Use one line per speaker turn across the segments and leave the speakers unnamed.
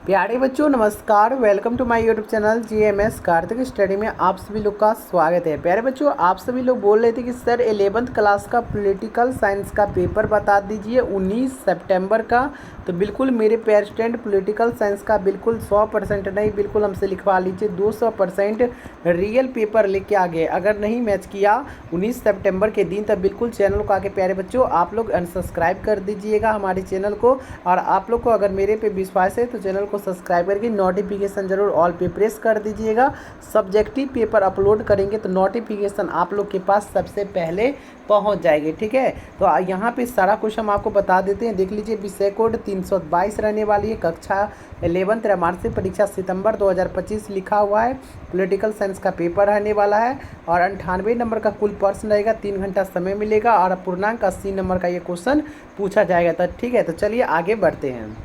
प्यारे बच्चों नमस्कार। Welcome to my YouTube channel GMS Kartik study में आप सभी लोग का स्वागत है। प्यारे बच्चों, आप सभी लोग बोल रहे थे कि सर 11th क्लास का पॉलिटिकल साइंस का पेपर बता दीजिए 19 सितंबर का। तो बिल्कुल मेरे प्यारे स्टूडेंट, पॉलिटिकल साइंस का बिल्कुल 100% नहीं, बिल्कुल हमसे लिखवा लीजिए 200% रियल पेपर लेके आ गए। अगर नहीं मैच किया 19 सितंबर के दिन, तब बिल्कुल चैनल को आके प्यारे बच्चों आप लोग अनसब्सक्राइब कर दीजिएगा हमारे चैनल को। और आप लोग को अगर मेरे पे विश्वास है तो चैनल को सब्सक्राइब करके नोटिफिकेशन जरूर ऑल पे प्रेस कर दीजिएगा। सब्जेक्टिव पेपर अपलोड करेंगे तो नोटिफिकेशन आप लोग के पास सबसे पहले पहुंच जाएगी। ठीक है, तो यहाँ पे सारा कुछ हम आपको बता देते हैं। देख लीजिए, विषय कोड 322 रहने वाली है। कक्षा 11 त्रैमासिक परीक्षा सितंबर 2025 लिखा हुआ है। पॉलिटिकल साइंस का पेपर रहने वाला है और 98 नंबर का कुल प्रश्न रहेगा। 3 घंटा समय मिलेगा और पूर्णांक 80 नंबर का ये क्वेश्चन पूछा जाएगा। तो ठीक है, तो चलिए आगे बढ़ते हैं।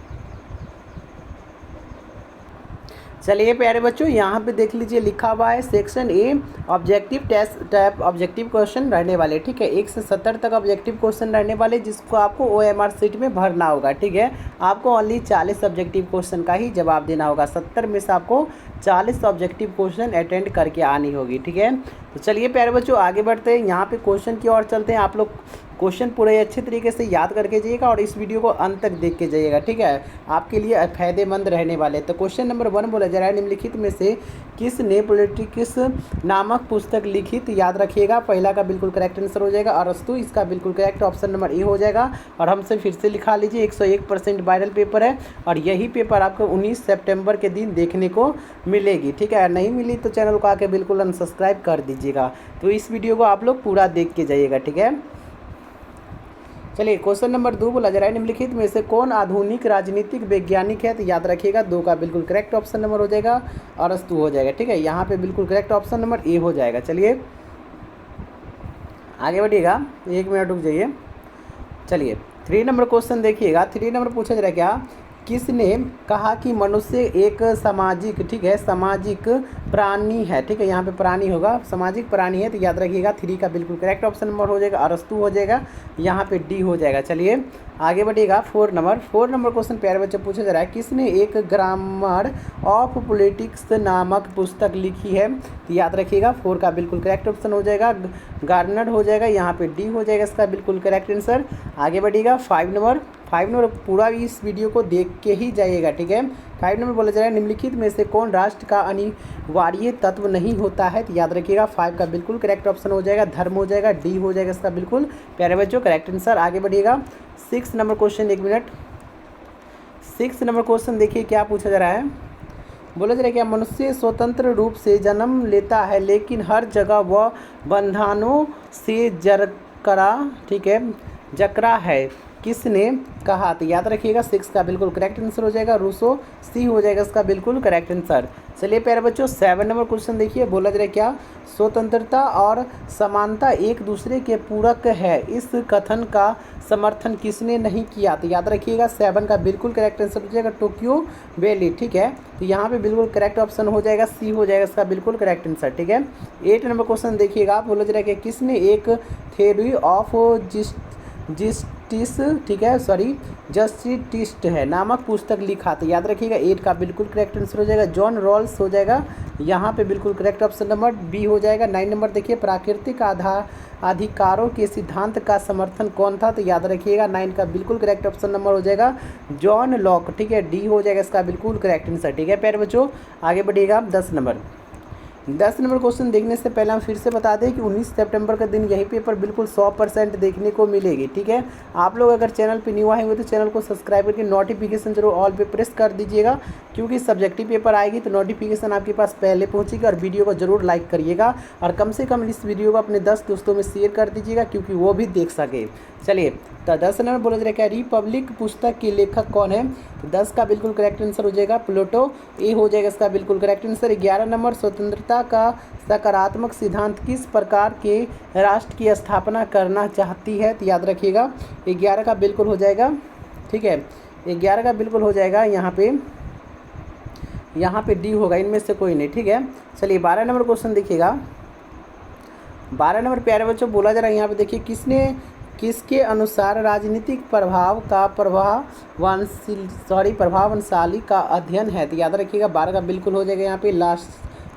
चलिए प्यारे बच्चों, यहाँ पे देख लीजिए लिखा हुआ है section A objective test type objective question रहने वाले। ठीक है, 1 से 70 तक ऑब्जेक्टिव क्वेश्चन रहने वाले, जिसको आपको OMR सीट में भरना होगा। ठीक है, आपको ओनली 40 ऑब्जेक्टिव क्वेश्चन का ही जवाब देना होगा। 70 में से आपको 40 ऑब्जेक्टिव क्वेश्चन अटेंड करके आनी होगी। ठीक है, तो चलिए प्यारे बच्चों आगे बढ़ते हैं। यहाँ पे क्वेश्चन की ओर चलते हैं। आप लोग क्वेश्चन पूरे अच्छे तरीके से याद करके जाइएगा और इस वीडियो को अंत तक देख के जाइएगा। ठीक है, आपके लिए फायदेमंद रहने वाले। तो क्वेश्चन नंबर 1 बोला जा रहा है, निम्नलिखित में से किसने पॉलिटिक्स नामक पुस्तक लिखी? तो याद रखिएगा, पहला का बिल्कुल करेक्ट आंसर हो जाएगा अरस्तु। इसका बिल्कुल करेक्ट ऑप्शन नंबर ए हो जाएगा। और हमसे फिर से लिखा लीजिए, 101% वायरल पेपर है और यही पेपर आपको 19 सितंबर के दिन देखने को मिलेगी। ठीक है, नहीं मिली तो चैनल को आके बिल्कुल अनसब्सक्राइब कर दीजिएगा। तो इस वीडियो को आप लोग पूरा देख के जाइएगा। ठीक है, चलिए क्वेश्चन नंबर 2 बोला जा रहा है, निम्नलिखित में से कौन आधुनिक राजनीतिक वैज्ञानिक है? तो याद रखिएगा 2 का बिल्कुल करेक्ट ऑप्शन नंबर हो जाएगा अरस्तु हो जाएगा। ठीक है, यहाँ पे बिल्कुल करेक्ट ऑप्शन नंबर ए हो जाएगा। चलिए आगे बढ़िएगा, 1 मिनट रुक जाइए। चलिए 3 नंबर क्वेश्चन देखिएगा। 3 नंबर पूछा जा रहा है, क्या किसने कहा कि मनुष्य एक सामाजिक, ठीक है, सामाजिक प्राणी है? ठीक है, यहाँ पे प्राणी होगा, सामाजिक प्राणी है। तो याद रखिएगा 3 का बिल्कुल करेक्ट ऑप्शन नंबर हो जाएगा अरस्तु हो जाएगा। यहाँ पे डी हो जाएगा। चलिए आगे बढ़िएगा। 4 नंबर क्वेश्चन प्यारे बच्चे पूछा जा रहा है, किसने एक ग्रामर ऑफ पॉलिटिक्स नामक पुस्तक लिखी है? तो याद रखिएगा 4 का बिल्कुल करेक्ट ऑप्शन हो जाएगा गार्नर हो जाएगा। यहाँ पे डी हो जाएगा इसका बिल्कुल करेक्ट आंसर। आगे बढ़िएगा। 5 नंबर पूरा इस वीडियो को देख के ही जाइएगा। ठीक है, 5 नंबर बोला जा रहा है, निम्नलिखित में से कौन राष्ट्र का अनिवार्य तत्व नहीं होता है? तो याद रखिएगा 5 का बिल्कुल करेक्ट ऑप्शन हो जाएगा धर्म हो जाएगा। डी हो जाएगा इसका बिल्कुल प्यारे बच्चों करेक्ट आंसर। आगे बढ़िएगा। 6 number question, 1 minute. 6 number question देखिए क्या पूछा जा रहा है। बोला जा रहा है, क्या मनुष्य स्वतंत्र रूप से जन्म लेता है लेकिन हर जगह वह बंधनों से जकड़ा, ठीक है, जकड़ा है? किसने कहा? तो याद रखिएगा 6 का बिल्कुल करेक्ट आंसर हो जाएगा रूसो। सी हो जाएगा इसका बिल्कुल करेक्ट आंसर। चलिए प्यारे बच्चों 7 नंबर क्वेश्चन देखिए। बोला जा रहा है, क्या स्वतंत्रता और समानता एक दूसरे के पूरक है? इस कथन का समर्थन किसने नहीं किया? तो याद रखिएगा 7 का बिल्कुल करेक्ट आंसर हो जाएगा टोक्यो वैली। ठीक है, तो यहाँ पे बिल्कुल करेक्ट ऑप्शन हो जाएगा सी हो जाएगा इसका बिल्कुल करेक्ट आंसर। ठीक है, 8 नंबर क्वेश्चन देखिएगा। बोला जा रहा है कि किसने एक थ्योरी ऑफ जस्टिस, ठीक है, जस्टिस्ट है नामक पुस्तक लिखा? तो याद रखिएगा 8 का बिल्कुल करेक्ट आंसर हो जाएगा जॉन रॉल्स हो जाएगा। यहाँ पे बिल्कुल करेक्ट ऑप्शन नंबर बी हो जाएगा। 9 नंबर देखिए, प्राकृतिक अधिकारों के सिद्धांत का समर्थन कौन था? तो याद रखिएगा 9 का बिल्कुल करेक्ट ऑप्शन नंबर हो जाएगा जॉन लॉक। ठीक है, डी हो जाएगा इसका बिल्कुल करेक्ट आंसर। ठीक है प्यारे बच्चों आगे बढ़िएगा। 10 नंबर क्वेश्चन देखने से पहले हम फिर से बता दें कि 19 सितंबर का दिन यही पेपर बिल्कुल 100% देखने को मिलेगी। ठीक है, आप लोग अगर चैनल पे न्यू आए हुए तो चैनल को सब्सक्राइब करके नोटिफिकेशन जरूर ऑल पे प्रेस कर दीजिएगा, क्योंकि सब्जेक्टिव पेपर आएगी तो नोटिफिकेशन आपके पास पहले पहुंचेगी। और वीडियो को जरूर लाइक करिएगा और कम से कम इस वीडियो को अपने 10 दोस्तों में शेयर कर दीजिएगा, क्योंकि वो भी देख सके। चलिए तो 10 नंबर बोला जा रहा है, क्या रिपब्लिक पुस्तक के लेखक कौन है? तो 10 का बिल्कुल करेक्ट आंसर हो जाएगा प्लेटो। ए हो जाएगा इसका बिल्कुल करेक्ट आंसर। 11 नंबर, स्वतंत्रता का सकारात्मक सिद्धांत किस प्रकार के राष्ट्र की स्थापना करना चाहती है? तो याद रखिएगा 11 का बिल्कुल हो जाएगा। ठीक है, 11 का बिल्कुल हो जाएगा। यहाँ पे डी होगा, इनमें से कोई नहीं। ठीक है, चलिए 12 नंबर क्वेश्चन देखिएगा। 12 नंबर प्यारे बच्चों बोला जा रहा है, यहाँ पे देखिए, किसने किसके अनुसार राजनीतिक प्रभावशाली का अध्ययन है? तो याद रखिएगा 12 का बिल्कुल हो जाएगा यहाँ पे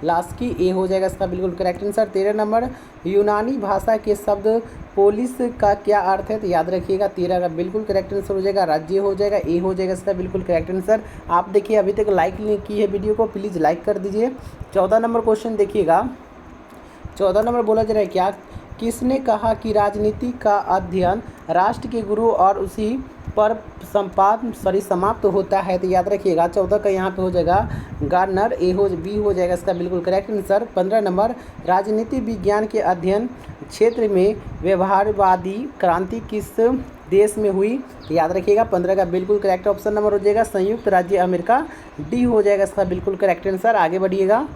लास्की ए हो जाएगा इसका बिल्कुल करेक्ट आंसर। 13 नंबर यूनानी भाषा के शब्द पोलिस का क्या अर्थ है? तो याद रखिएगा 13 का बिल्कुल करेक्ट आंसर हो जाएगा राज्य हो जाएगा, ए हो जाएगा इसका बिल्कुल करेक्ट आंसर। आप देखिए अभी तक लाइक नहीं की है वीडियो को, प्लीज़ लाइक कर दीजिए। 14 नंबर क्वेश्चन देखिएगा। 14 नंबर बोला जा रहा है क्या? किसने कहा कि राजनीति का अध्ययन राष्ट्र के गुरु और उसी पर समाप्त होता है? तो याद रखिएगा 14 का यहाँ पे हो जाएगा गार्नर, बी हो जाएगा इसका बिल्कुल करेक्ट आंसर। 15 नंबर राजनीति विज्ञान के अध्ययन क्षेत्र में व्यवहारवादी क्रांति किस देश में हुई? तो याद रखिएगा 15 का बिल्कुल करेक्ट ऑप्शन नंबर हो जाएगा संयुक्त राज्य अमेरिका, डी हो जाएगा इसका बिल्कुल करेक्ट आंसर। आगे बढ़िएगा,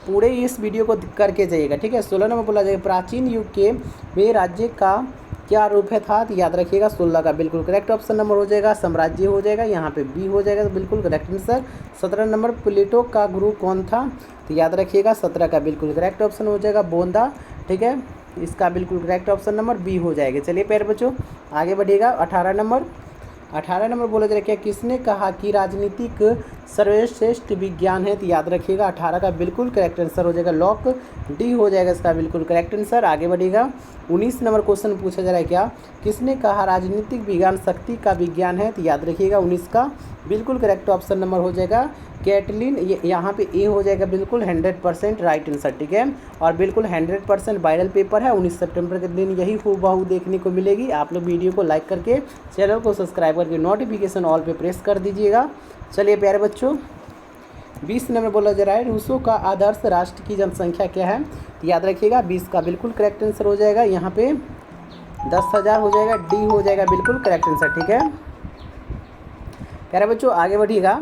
पूरे इस वीडियो को करके जाइएगा, ठीक है। 16 नंबर बोला जाएगा प्राचीन युग के वे राज्य का क्या रूप है था? तो याद रखिएगा 16 का बिल्कुल करेक्ट ऑप्शन नंबर हो जाएगा साम्राज्य हो जाएगा, यहाँ पे बी हो जाएगा बिल्कुल करेक्ट आंसर। 17 नंबर प्लेटो का गुरु कौन था? तो याद रखिएगा 17 का बिल्कुल करेक्ट ऑप्शन हो जाएगा बोंदा, ठीक है, इसका बिल्कुल करेक्ट ऑप्शन नंबर बी हो जाएगा। चलिए प्यारे बच्चों आगे बढ़िएगा। 18 नंबर बोला जाए क्या? किसने कहा कि राजनीतिक सर्वश्रेष्ठ विज्ञान है? तो याद रखिएगा 18 का बिल्कुल करेक्ट आंसर हो जाएगा लॉक, डी हो जाएगा इसका बिल्कुल करेक्ट आंसर। आगे बढ़िएगा। 19 नंबर क्वेश्चन पूछा जा रहा है क्या? किसने कहा राजनीतिक विज्ञान शक्ति का विज्ञान है? तो याद रखिएगा 19 का बिल्कुल करेक्ट ऑप्शन नंबर हो जाएगा कैटलिन, यहाँ पे ए हो जाएगा बिल्कुल 100% राइट आंसर, ठीक है। और बिल्कुल 100% वायरल पेपर है, 19 सितंबर के दिन यही हूबहू देखने को मिलेगी। आप लोग वीडियो को लाइक करके चैनल को सब्सक्राइब करके नोटिफिकेशन ऑल पे प्रेस कर दीजिएगा। चलिए प्यारे बच्चों 20 नंबर बोला जा रहा है रूसों का आदर्श राष्ट्र की जनसंख्या क्या है? तो याद रखिएगा 20 का बिल्कुल करेक्ट आंसर हो जाएगा यहाँ पे 10,000 हो जाएगा, डी हो जाएगा बिल्कुल करेक्ट आंसर, ठीक है प्यारे बच्चों। आगे बढ़िएगा।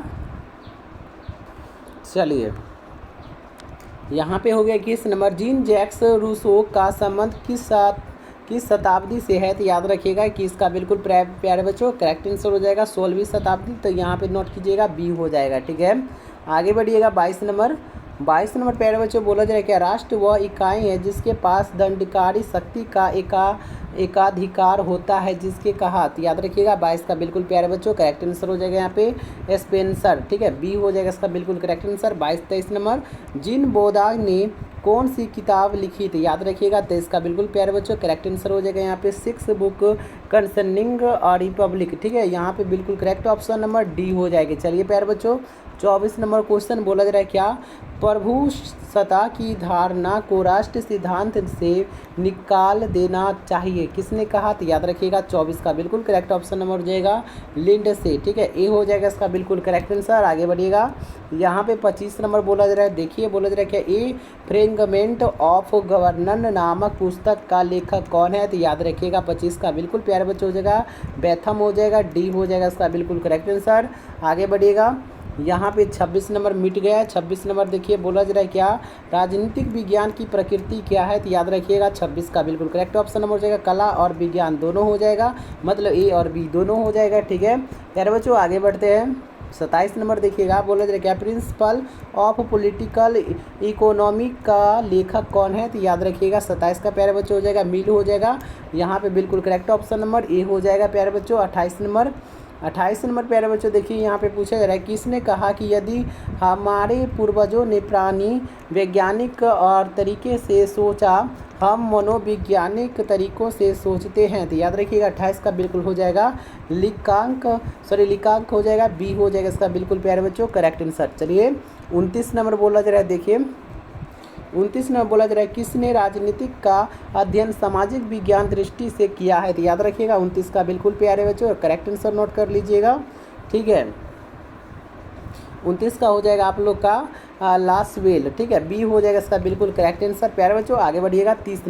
चलिए यहाँ पे हो गया किस नंबर जीन जैक्स रूसो का संबंध किस शताब्दी से है? तो याद रखिएगा कि इसका बिल्कुल प्यारे बच्चों करेक्ट आंसर हो जाएगा 16वीं शताब्दी, तो यहाँ पे नोट कीजिएगा बी हो जाएगा, ठीक है। आगे बढ़िएगा। 22 नंबर प्यारे बच्चों बोला जाए क्या? राष्ट्र वह इकाई है जिसके पास दंडकारी शक्ति का एकाधिकार होता है जिसके कहा? तो याद रखिएगा 22 का बिल्कुल प्यारे बच्चों करेक्ट आंसर हो जाएगा यहाँ पे स्पेंसर, ठीक है, बी हो जाएगा इसका बिल्कुल करेक्ट आंसर। 23 नंबर जिन बोधा ने कौन सी किताब लिखी? तो याद रखिएगा 23 का बिल्कुल प्यारे बच्चों करेक्ट आंसर हो जाएगा यहाँ पे 6 बुक कंसर्निंग रिपब्लिक, ठीक है, यहाँ पे बिल्कुल करेक्ट ऑप्शन नंबर डी हो जाएगी। चलिए प्यारे बच्चों 24 नंबर क्वेश्चन बोला जा रहा है क्या? प्रभुसत्ता की धारणा को राष्ट्र सिद्धांत से निकाल देना चाहिए, किसने कहा? तो याद रखिएगा 24 का बिल्कुल करेक्ट ऑप्शन नंबर हो जाएगा लिंड से, ठीक है, ए हो जाएगा इसका बिल्कुल करेक्ट आंसर। आगे बढ़िएगा। यहाँ पे 25 नंबर बोला जा रहा है, देखिए बोला जा रहा है क्या? ए फ्रेगमेंट ऑफ गवर्नन नामक पुस्तक का लेखक कौन है? तो याद रखिएगा 25 का बिल्कुल प्यारे बच्चे हो जाएगा बेथम हो जाएगा, डी हो जाएगा इसका बिल्कुल करेक्ट आंसर। आगे बढ़िएगा। यहाँ पे 26 नंबर मिट गया है। 26 नंबर देखिए बोला जा रहा है क्या? राजनीतिक विज्ञान की प्रकृति क्या है? तो याद रखिएगा 26 का बिल्कुल करेक्ट ऑप्शन नंबर हो जाएगा कला और विज्ञान दोनों हो जाएगा, मतलब ए और बी दोनों हो जाएगा, ठीक है प्यारे बच्चों। आगे बढ़ते हैं। 27 नंबर देखिएगा बोला जा रहा है क्या? प्रिंसिपल ऑफ पॉलिटिकल इकोनॉमी का लेखक कौन है? तो याद रखिएगा 27 का प्यारे बच्चों हो जाएगा मिल हो जाएगा, यहाँ पे बिल्कुल करेक्ट ऑप्शन नंबर ए हो जाएगा प्यारे बच्चों। 28 नंबर प्यारे बच्चों देखिए यहाँ पे पूछा जा रहा है किसने कहा कि यदि हमारे पूर्वजों ने प्राणी वैज्ञानिक और तरीके से सोचा हम मनोवैज्ञानिक तरीकों से सोचते हैं? तो याद रखिएगा 28 का बिल्कुल हो जाएगा लिकांक हो जाएगा, बी हो जाएगा इसका बिल्कुल प्यारे बच्चों करेक्ट आंसर। चलिए 29 नंबर बोला जा रहा है, देखिए 29 नंबर बोला जा रहा है किसने राजनीतिक का अध्ययन सामाजिक विज्ञान दृष्टि से किया है? तो याद रखिएगा 29 का बिल्कुल प्यारे बच्चों करेक्ट आंसर नोट कर लीजिएगा, ठीक है। 29 का हो जाएगा आप लोग का लासवेल, ठीक है, बी हो जाएगा इसका बिल्कुल करेक्ट आंसर प्यारे बच्चों। आगे बढ़िएगा। 30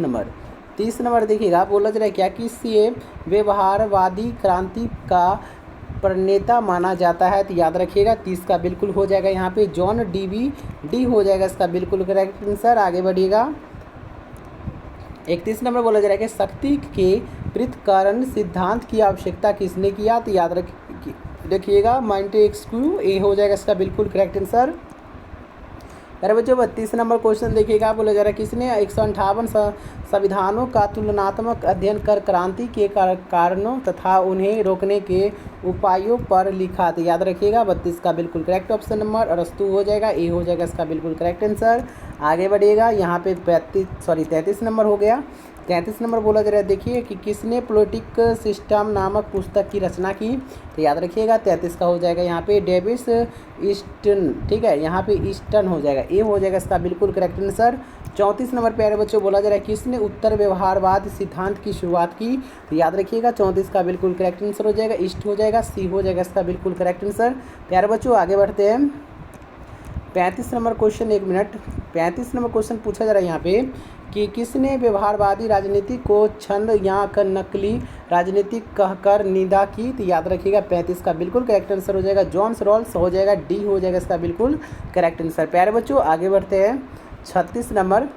नंबर देखिएगा बोला जा रहा है क्या? किसी व्यवहारवादी क्रांति का प्रणेता माना जाता है? तो याद रखिएगा 30 का बिल्कुल हो जाएगा यहाँ पे जॉन डी हो जाएगा इसका बिल्कुल करेक्ट आंसर। आगे बढ़िएगा। 31 नंबर बोला जा रहा है कि शक्ति के पृथक्करण सिद्धांत की आवश्यकता किसने किया? तो याद रखिएगा मॉन्टेस्क्यू, ए हो जाएगा इसका बिल्कुल करेक्ट आंसर। अरे बच्चों 32 नंबर क्वेश्चन देखिएगा, बोला जा रहा है किसने 158 संविधानों का तुलनात्मक अध्ययन कर क्रांति के कारणों तथा उन्हें रोकने के उपायों पर लिखा। तो याद रखिएगा 32 का बिल्कुल करेक्ट ऑप्शन नंबर अरस्तु हो जाएगा, ए हो जाएगा इसका बिल्कुल करेक्ट आंसर। आगे बढ़िएगा, यहाँ पे 33 नंबर हो गया। 33 नंबर बोला जा रहा है देखिए कि किसने पोलिटिक सिस्टम नामक पुस्तक की रचना की। तो याद रखिएगा 33 का हो जाएगा यहाँ पे डेविस ईस्टन, ठीक है, यहाँ पे ईस्टन हो जाएगा, ए हो जाएगा इसका बिल्कुल करेक्ट आंसर। 34 नंबर प्यारे बच्चों बोला जा रहा है किसने उत्तर व्यवहारवाद सिद्धांत की शुरुआत की। तो याद रखिएगा 34 का बिल्कुल करेक्ट आंसर हो जाएगा, ईस्ट हो जाएगा, सी हो जाएगा इसका बिल्कुल करेक्ट आंसर। प्यारे बच्चों आगे बढ़ते हैं 35 number question, 1 minute. 35 number question पूछा जा रहा है यहाँ पे कि किसने व्यवहारवादी राजनीति को छंद या नकली राजनीति कहकर निंदा की। तो याद रखिएगा 35 का बिल्कुल करेक्ट आंसर हो जाएगा जॉन रॉल्स हो जाएगा, डी हो जाएगा इसका बिल्कुल करेक्ट आंसर। प्यारे बच्चों आगे बढ़ते हैं 36 नंबर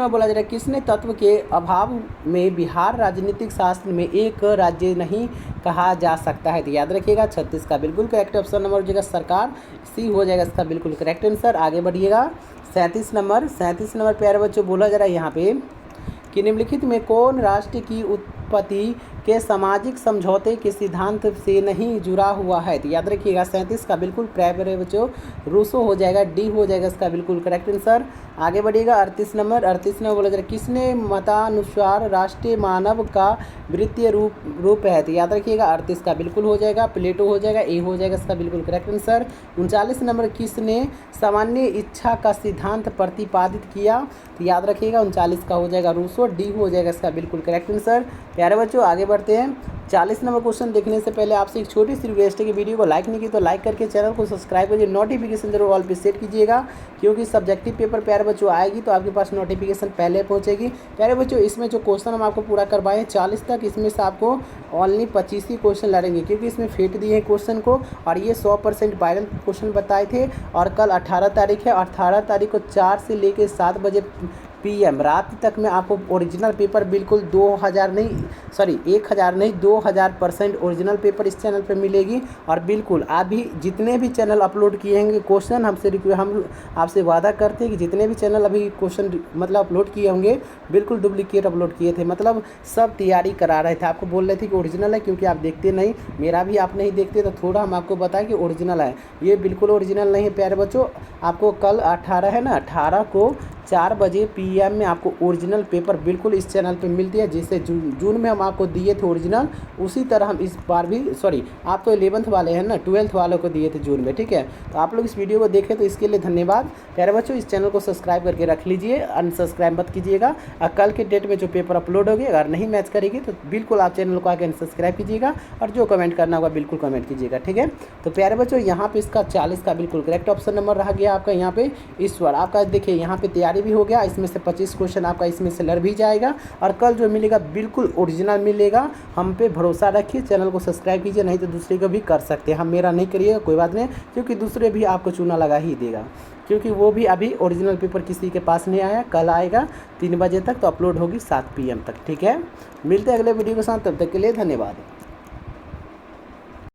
बोला जा रहा है किसने तत्व के अभाव में बिहार राजनीतिक शास्त्र में एक राज्य नहीं कहा जा सकता है। तो याद रखिएगा 36 का बिल्कुल करेक्ट ऑप्शन नंबर हो जाएगा सरकार, सी हो जाएगा इसका बिल्कुल करेक्ट आंसर। आगे बढ़िएगा 37 नंबर प्यारे बच्चों बोला जा रहा है यहाँ पे कि निम्नलिखित में कौन राष्ट्र की उत्पत्ति के सामाजिक समझौते के सिद्धांत से नहीं जुड़ा हुआ है। तो याद रखिएगा 37 का बिल्कुल प्यारे बच्चों रूसो हो जाएगा, डी हो जाएगा इसका बिल्कुल करेक्ट आंसर। आगे बढ़िएगा 38 नंबर बोला जा रहा है किसने मतानुसार राष्ट्रीय मानव का वृत्तीय रूप है। तो याद रखिएगा 38 का बिल्कुल हो जाएगा प्लेटो हो जाएगा, ए हो जाएगा इसका बिल्कुल करेक्ट आंसर। 39 नंबर किसने सामान्य इच्छा का सिद्धांत प्रतिपादित किया। तो याद रखिएगा 39 का हो जाएगा रूसो, डी हो जाएगा इसका बिल्कुल करेक्ट आंसर। प्यारे बच्चों आगे बढ़ते हैं 40 नंबर क्वेश्चन देखने से पहले आपसे एक छोटी सी रिक्वेस्ट है कि वीडियो को लाइक नहीं की तो लाइक करके चैनल को सब्सक्राइब करिए, नोटिफिकेशन जरूर ऑल पे सेट कीजिएगा क्योंकि सब्जेक्टिव पेपर प्यारे बच्चों आएगी तो आपके पास नोटिफिकेशन पहले पहुंचेगी। प्यारे बच्चों इसमें जो क्वेश्चन हम आपको पूरा करवाएं 40 तक, इसमें से आपको ओनली 25 ही क्वेश्चन लड़ेंगे क्योंकि इसमें फिट दिए हैं क्वेश्चन को और ये 100% वायरल क्वेश्चन बताए थे। और कल 18 तारीख है, 18 तारीख को 4 से लेकर 7 बजे PM रात तक में आपको ओरिजिनल पेपर बिल्कुल 1000 नहीं 2000% ओरिजिनल पेपर इस चैनल पे मिलेगी। और बिल्कुल आप भी जितने भी चैनल अपलोड किए होंगे क्वेश्चन हम आपसे वादा करते हैं कि जितने भी चैनल अभी क्वेश्चन मतलब अपलोड किए होंगे बिल्कुल डुप्लीकेट अपलोड किए थे, मतलब सब तैयारी करा रहे थे, आपको बोल रहे थे कि ओरिजिनल है क्योंकि आप देखते नहीं, मेरा भी आप नहीं देखते तो थोड़ा हम आपको बताएं कि ओरिजिनल है। ये बिल्कुल ओरिजिनल नहीं है प्यारे बच्चों, आपको कल 18 है ना, 18 को 4 बजे PM में आपको ओरिजिनल पेपर बिल्कुल इस चैनल पे मिलती है। जैसे जून में हम आपको दिए थे ओरिजिनल, उसी तरह हम इस बार भी आप तो 11th वाले हैं ना, 12th वालों को दिए थे जून में, ठीक है। तो आप लोग इस वीडियो को देखें तो इसके लिए धन्यवाद। प्यारे बच्चों इस चैनल को सब्सक्राइब करके रख लीजिए, अनसब्सक्राइब मत कीजिएगा। और कल के डेट में जो पेपर अपलोड होगी अगर नहीं मैच करेगी तो बिल्कुल आप चैनल को आके अनसब्सक्राइब कीजिएगा और जो कमेंट करना होगा बिल्कुल कमेंट कीजिएगा, ठीक है। तो प्यारे बच्चों यहाँ पे इसका 40 का बिल्कुल करेक्ट ऑप्शन नंबर रह गया आपका यहाँ पे ईश्वर। आपका देखिए यहाँ पे तैयारी भी हो गया, इसमें से 25 क्वेश्चन आपका इसमें से लड़ भी जाएगा और कल जो मिलेगा बिल्कुल ओरिजिनल मिलेगा। हम पे भरोसा रखिए, चैनल को सब्सक्राइब कीजिए, नहीं तो दूसरे को भी कर सकते हैं। हम मेरा नहीं करिएगा कोई बात नहीं, क्योंकि दूसरे भी आपको चूना लगा ही देगा, क्योंकि वो भी अभी ओरिजिनल पेपर किसी के पास नहीं आया, कल आएगा 3 बजे तक, तो अपलोड होगी 7 PM तक, ठीक है। मिलते हैं अगले वीडियो के साथ, तब तक के लिए धन्यवाद।